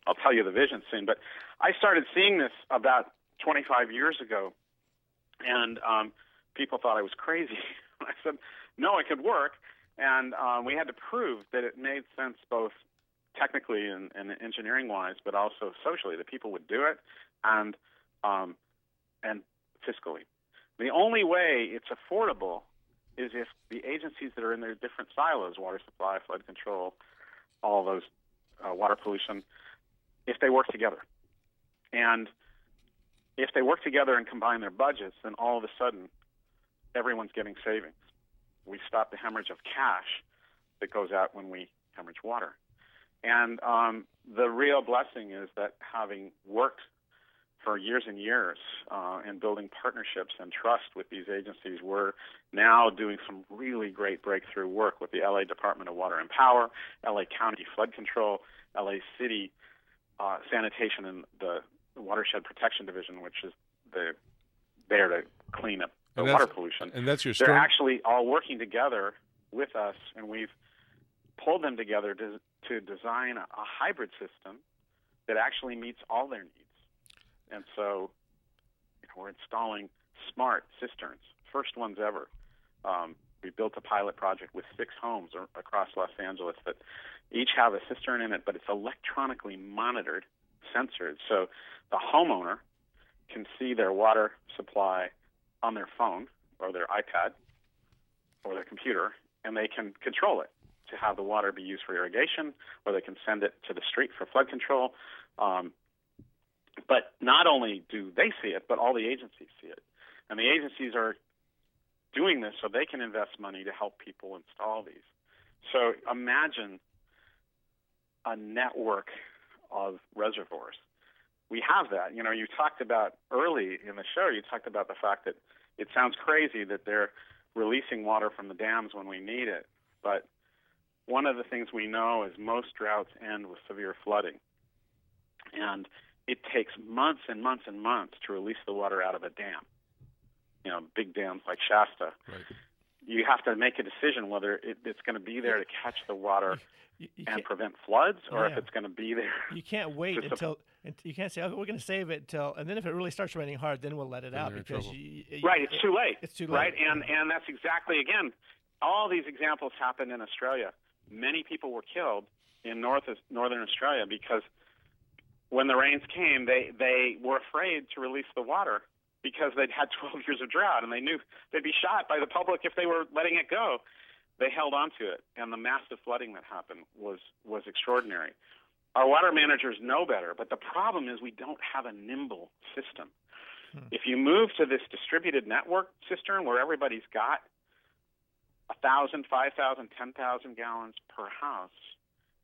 I'll tell you the vision soon. But I started seeing this about 25 years ago, and people thought I was crazy. I said, no, it could work. And we had to prove that it made sense both technically and engineering-wise, but also socially, that people would do it and fiscally. The only way it's affordable is if the agencies that are in their different silos, water supply, flood control, all those water pollution, if they work together. And if they work together and combine their budgets, then all of a sudden everyone's getting savings. We stop the hemorrhage of cash that goes out when we hemorrhage water. And the real blessing is that having worked for years and years and building partnerships and trust with these agencies. We're now doing some really great breakthrough work with the LA Department of Water and Power, LA County Flood Control, LA City Sanitation, and the Watershed Protection Division, which is there to clean up the water pollution. And that's your They're actually all working together with us, and we've pulled them together to design a hybrid system that actually meets all their needs. And so we're installing smart cisterns, first ones ever. We built a pilot project with 6 homes across Los Angeles that each have a cistern in it, but it's electronically monitored, censored. So the homeowner can see their water supply on their phone or their iPad or their computer, and they can control it to have the water be used for irrigation, or they can send it to the street for flood control. But not only do they see it, but all the agencies see it. And the agencies are doing this so they can invest money to help people install these. So imagine a network of reservoirs. We have that. You know, you talked about early in the show, you talked about the fact that it sounds crazy that they're releasing water from the dams when we need it. But one of the things we know is most droughts end with severe flooding. And it takes months and months and months to release the water out of a dam. You know, big dams like Shasta. Right. You have to make a decision whether it's going to be there to catch the water and prevent floods, or if it's going to be there. You can't wait until you can't say, "Oh, we're going to save it until," and then if it really starts raining hard, then we'll let it out because it's too late. It's too late, right? And that's exactly, again, all these examples happened in Australia. Many people were killed in northern Australia because when the rains came, they were afraid to release the water because they'd had 12 years of drought, and they knew they'd be shot by the public if they were letting it go. They held on to it, and the massive flooding that happened was extraordinary. Our water managers know better, but the problem is we don't have a nimble system. If you move to this distributed network cistern where everybody's got 1,000, 5,000, 10,000 gallons per house,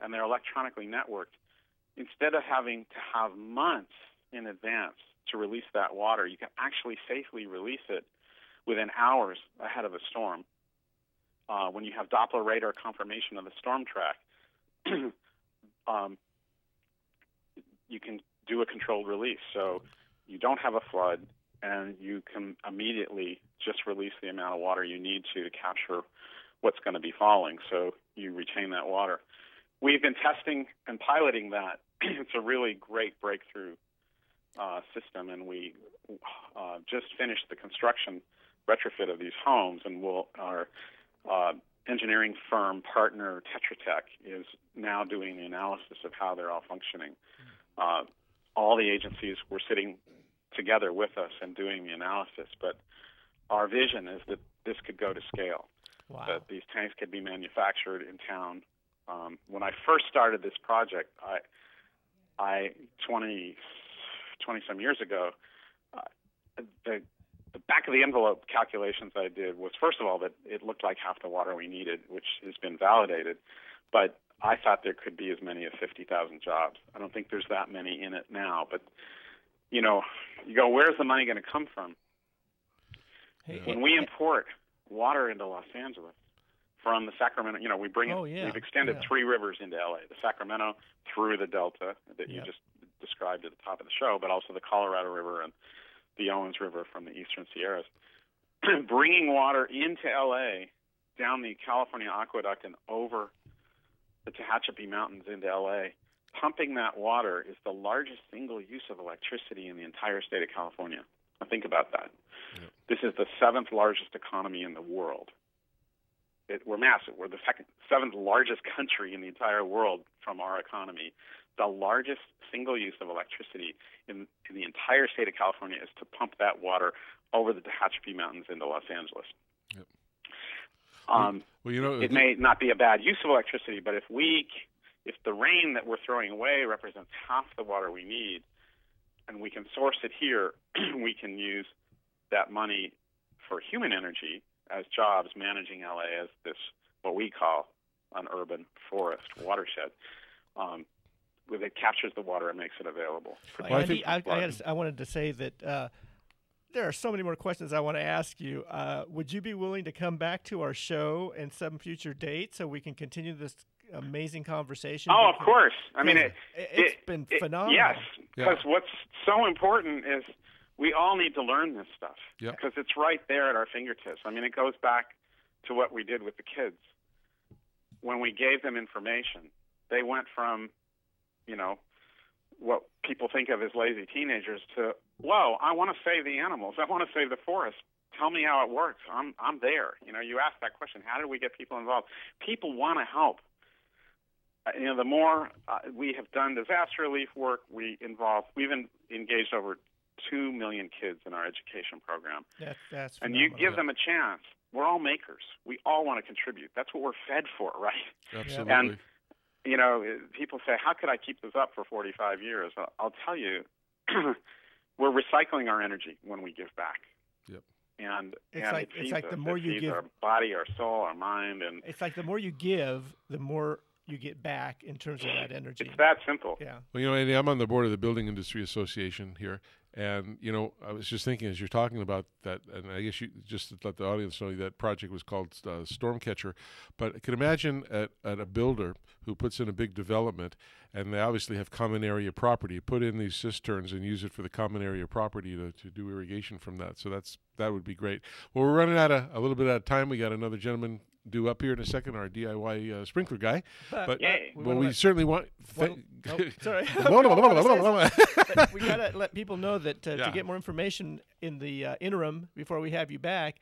and they're electronically networked, instead of having to have months in advance to release that water, you can actually safely release it within hours ahead of a storm. When you have Doppler radar confirmation of the storm track, you can do a controlled release. So you don't have a flood, and you can immediately just release the amount of water you need to capture what's going to be falling, so you retain that water. We've been testing and piloting that. It's a really great breakthrough system, and we just finished the construction retrofit of these homes, and our engineering firm partner Tetra Tech is now doing the analysis of how they're all functioning. All the agencies were sitting together with us and doing the analysis, but our vision is that this could go to scale, that these tanks could be manufactured in town. When I first started this project, 20-some years ago, the back of the envelope calculations I did was, first of all, that it looked like half the water we needed, which has been validated, but I thought there could be as many as 50,000 jobs. I don't think there's that many in it now, but you know, you go, where's the money going to come from? When we import water into Los Angeles from the Sacramento, you know, we bring it, we've extended 3 rivers into LA, the Sacramento through the Delta that you just described at the top of the show, but also the Colorado River and the Owens River from the Eastern Sierras. Bringing water into LA down the California Aqueduct and over the Tehachapi Mountains into LA, pumping that water is the largest single use of electricity in the entire state of California. Now think about that. Yep. This is the 7th largest economy in the world. We're massive. We're the 7th largest country in the entire world from our economy. The largest single use of electricity in the entire state of California is to pump that water over the Tehachapi Mountains into Los Angeles. Yep. Well, you know, it may not be a bad use of electricity, but if the rain that we're throwing away represents half the water we need, and we can source it here, we can use that money for human energy as jobs, managing LA as this, what we call an urban forest watershed. that captures the water and makes it available. Andy, I wanted to say that there are so many more questions I want to ask you. Would you be willing to come back to our show in some future date so we can continue this amazing conversation? Oh, of course. I mean, it's been phenomenal. Yes, because what's so important is we all need to learn this stuff because it's right there at our fingertips. I mean, it goes back to what we did with the kids. When we gave them information, they went from, what people think of as lazy teenagers to, whoa, I want to save the animals. I want to save the forest. Tell me how it works. I'm there. You ask that question, how do we get people involved? People want to help. The more we have done disaster relief work, we've engaged over 2 million kids in our education program. That's and you give them a chance. We're all makers. We all want to contribute. That's what we're fed for, right? Absolutely. And, people say, how could I keep this up for 45 years? I'll tell you, we're recycling our energy when we give back. Yep. And it's like the more you give, our body, our soul, our mind, and it's like the more you give, the more you get back in terms of that energy. It's that simple. Yeah. Well, Andy, I'm on the board of the Building Industry Association here, and I was just thinking as you're talking about that, and I guess you just to let the audience know that project was called Stormcatcher. But I can imagine at a builder who puts in a big development, and they obviously have common area property, put in these cisterns and use it for the common area property to do irrigation from that. So that would be great. Well, we're running out a little bit out of time. We got another gentleman due up here in a second, our DIY sprinkler guy. But we certainly want. Sorry. But we got to let people know that to get more information in the interim before we have you back,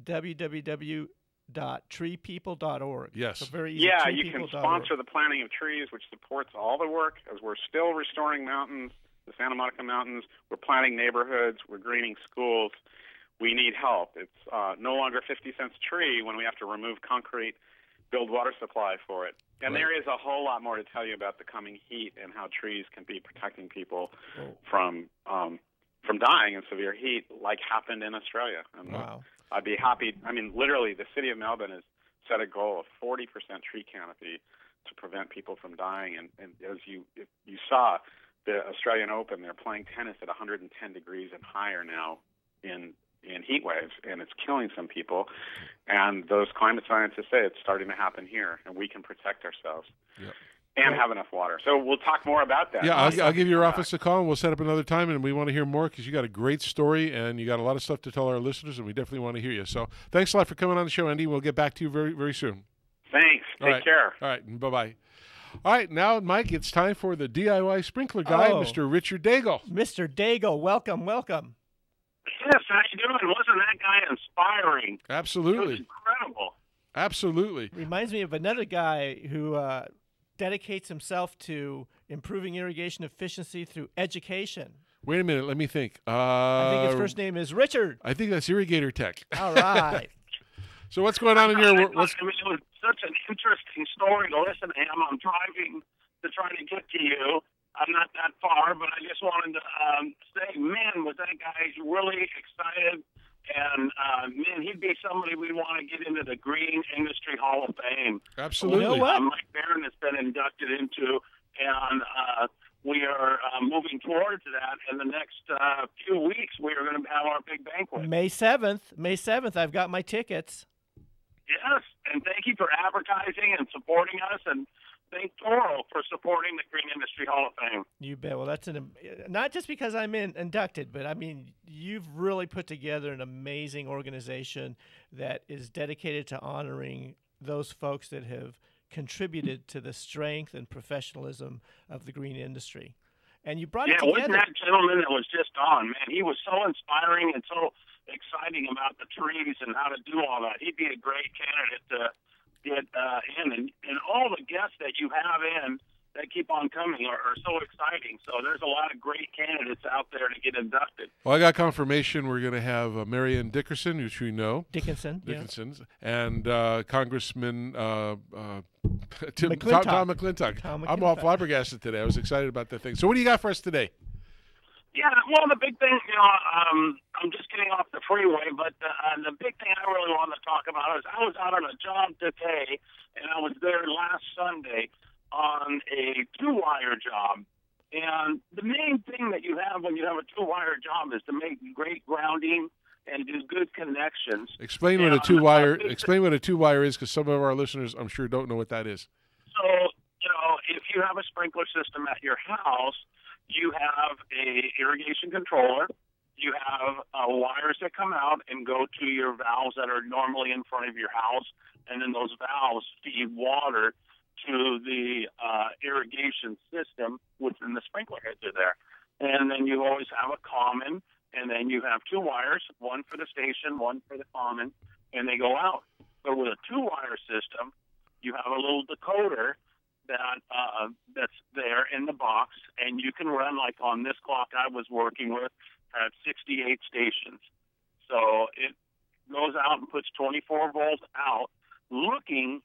www.treepeople.org. Yes. So very easy. Yeah, you can sponsor the planting of trees, which supports all the work, as we're still restoring mountains, the Santa Monica Mountains. We're planting neighborhoods. We're greening schools. We need help. It's no longer 50 cents a tree when we have to remove concrete, build water supply for it. And there is a whole lot more to tell you about the coming heat and how trees can be protecting people from dying in severe heat, like happened in Australia. And I'd be happy. I mean, literally, the city of Melbourne has set a goal of 40% tree canopy to prevent people from dying. And as you saw, the Australian Open, they're playing tennis at 110 degrees and higher now in heat waves, and it's killing some people. And those climate scientists say it's starting to happen here, and we can protect ourselves and have enough water. So we'll talk more about that. Yeah, I'll give your office a call, and we'll set up another time, and we want to hear more because you got a great story, and you got a lot of stuff to tell our listeners, and we definitely want to hear you. So thanks a lot for coming on the show, Andy. We'll get back to you very, very soon. Thanks. Take care. All right, bye-bye. All right, now, Mike, it's time for the DIY sprinkler guy, Mr. Richard Daigle. Mr. Daigle, welcome. Yes, how you doing? Wasn't that guy inspiring? Absolutely. It was incredible. Absolutely. Reminds me of another guy who dedicates himself to improving irrigation efficiency through education. Wait a minute, let me think. I think his first name is Richard. I think that's Irrigator Tech. All right. So what's going on in your... it was such an interesting story to listen to him. I'm driving to try to get to you. I'm not that far, but I just wanted to say, man, was that guy really excited. And, man, he'd be somebody we'd want to get into the Green Industry Hall of Fame. Absolutely. You know what? Mike Barron has been inducted into, and we are moving towards that. In the next few weeks, we are going to have our big banquet. May 7th, I've got my tickets. Yes, and thank you for advertising and supporting us, and thank Toro for supporting the Green Industry Hall of Fame. You bet. Well, that's not just because I'm inducted, but I mean, you've really put together an amazing organization that is dedicated to honoring those folks that have contributed to the strength and professionalism of the green industry. And you brought it together. Wasn't that gentleman that was just on, man? He was so inspiring and so exciting about the trees and how to do all that. He'd be a great candidate to get in, and all the guests that you have in that keep on coming are so exciting. So there's a lot of great candidates out there to get inducted. Well, I got confirmation we're going to have Marianne Dickerson, which we know. Dickinson, and Congressman Tom McClintock. I'm all flabbergasted today. I was excited about that thing. So what do you got for us today? Yeah, well, the big thing, I'm just getting off the freeway, but the big thing I really want to talk about is I was out on a job today, and I was there last Sunday on a two-wire job. stations. Explain what a two-wire. Explain what a two-wire is, because some of our listeners, I'm sure, don't know what that is. So, if you have a sprinkler system at your house, you have a irrigation controller. You have wires that come out and go to your valves that are normally in front of your house, and then those valves feed water to the irrigation system, which then the sprinkler heads are there. And then you always have a common, and then you have two wires, one for the station, one for the common, and they go out. But with a two-wire system, you have a little decoder that's there in the box, and you can run, like on this clock I was working with, had 68 stations. So it goes out and puts 24 volts out, looking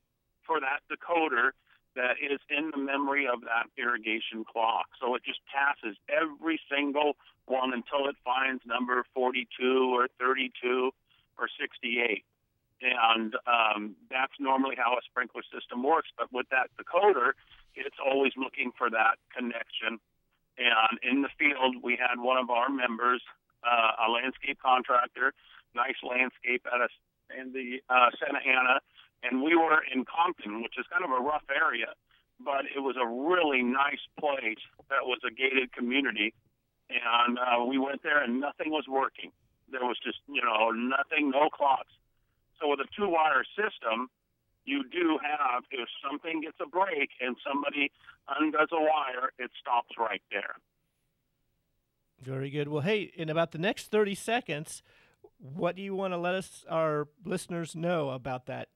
for that decoder that is in the memory of that irrigation clock. So it just passes every single one until it finds number 42 or 32 or 68. And that's normally how a sprinkler system works. But with that decoder, it's always looking for that connection. And in the field, we had one of our members, a landscape contractor, nice landscape in the Santa Ana, and we were in Compton, which is kind of a rough area, but it was a really nice place that was a gated community. And we went there, and nothing was working. There was just, nothing, no clocks. So with a two-wire system, you do have, if something gets a break and somebody undoes a wire, it stops right there. Very good. Well, hey, in about the next 30 seconds, what do you want to let our listeners know about that?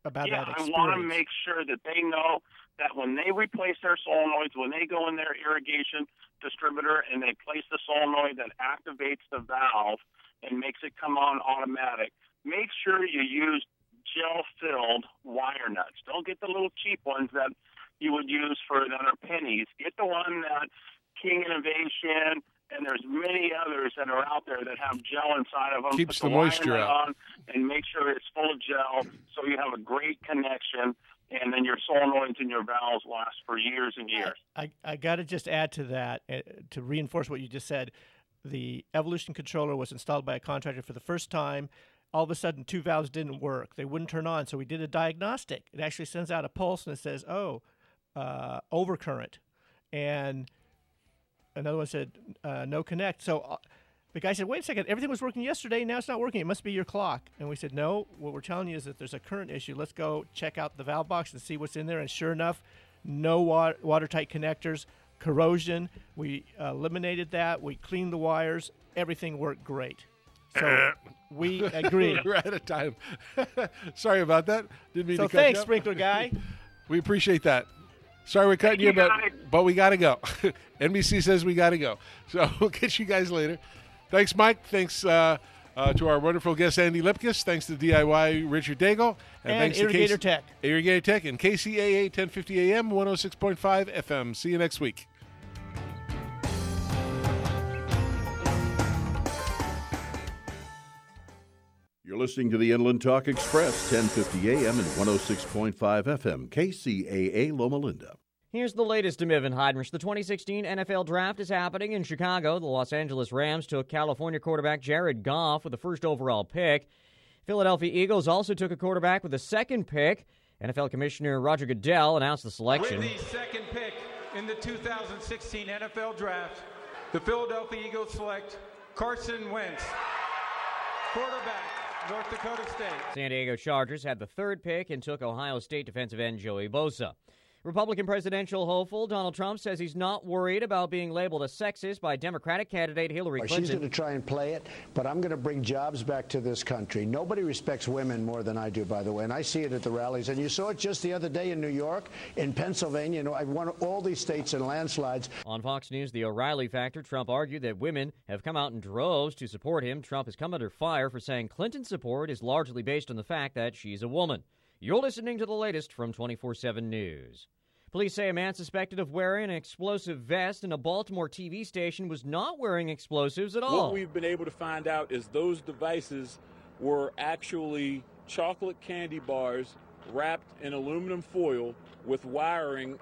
That experience? I want to make sure that they know that when they replace their solenoids, when they go in their irrigation distributor and they place the solenoid that activates the valve and makes it come on automatic, make sure you use gel-filled wire nuts. Don't get the little cheap ones that you would use that are pennies. Get the one that King Innovation, and there's many others that are out there that have gel inside of them. Keeps Put the moisture out. on and make sure it's full of gel so you have a great connection, and then your solenoids and your valves last for years and years. I got to just add to that, to reinforce what you just said. The Evolution controller was installed by a contractor for the first time. All of a sudden, two valves didn't work. They wouldn't turn on, so we did a diagnostic. It actually sends out a pulse, and it says, overcurrent. And another one said, no connect. So the guy said, wait a second, everything was working yesterday, now it's not working. It must be your clock. And we said, no, what we're telling you is that there's a current issue. Let's go check out the valve box and see what's in there. And sure enough, no watertight connectors, corrosion. We eliminated that. We cleaned the wires. Everything worked great. So we agree. We're out of time. Sorry about that. Didn't mean to cut you thanks, up. sprinkler guy. We appreciate that. Sorry we're cutting you, but we got to go. NBC says we got to go. So we'll get you guys later. Thanks, Mike. Thanks to our wonderful guest, Andy Lipkiss. Thanks to DIY Richard Daigle. And thanks Irrigator to Tech. Irrigator Tech and KCAA 1050 AM, 106.5 FM. See you next week. You're listening to the Inland Talk Express, 1050 AM and 106.5 FM, KCAA Loma Linda. Here's the latest to Miv and Heidrich. The 2016 NFL Draft is happening in Chicago. The Los Angeles Rams took California quarterback Jared Goff with the first overall pick. Philadelphia Eagles also took a quarterback with the second pick. NFL Commissioner Roger Goodell announced the selection. With the second pick in the 2016 NFL Draft, the Philadelphia Eagles select Carson Wentz, quarterback, North Dakota State. San Diego Chargers had the third pick and took Ohio State defensive end Joey Bosa. Republican presidential hopeful Donald Trump says he's not worried about being labeled a sexist by Democratic candidate Hillary Clinton. She's going to try and play it, but I'm going to bring jobs back to this country. Nobody respects women more than I do, by the way, and I see it at the rallies. And you saw it just the other day in New York, in Pennsylvania. I've won all these states in landslides. On Fox News, The O'Reilly Factor, Trump argued that women have come out in droves to support him. Trump has come under fire for saying Clinton's support is largely based on the fact that she's a woman. You're listening to the latest from 24/7 News. Police say a man suspected of wearing an explosive vest in a Baltimore TV station was not wearing explosives at all. What we've been able to find out is those devices were actually chocolate candy bars wrapped in aluminum foil with wiring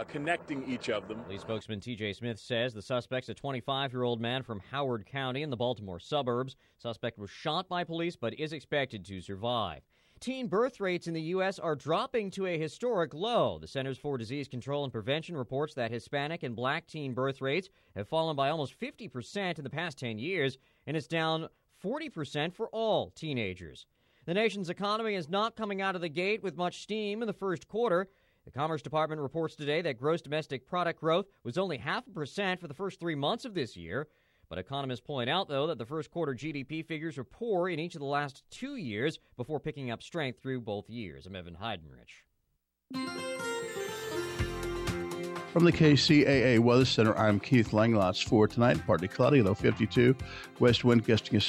connecting each of them. Police spokesman T.J. Smith says the suspect's a 25-year-old man from Howard County in the Baltimore suburbs. Suspect was shot by police but is expected to survive. Teen birth rates in the U.S. are dropping to a historic low. The Centers for Disease Control and Prevention reports that Hispanic and black teen birth rates have fallen by almost 50% in the past 10 years, and it's down 40% for all teenagers. The nation's economy is not coming out of the gate with much steam in the first quarter. The Commerce Department reports today that gross domestic product growth was only 0.5% for the first 3 months of this year. But economists point out, though, that the first quarter GDP figures were poor in each of the last 2 years before picking up strength through both years. I'm Evan Heidenrich. From the KCAA Weather Center, I'm Keith Langlots for tonight. Partly cloudy, low 52. West wind gusting a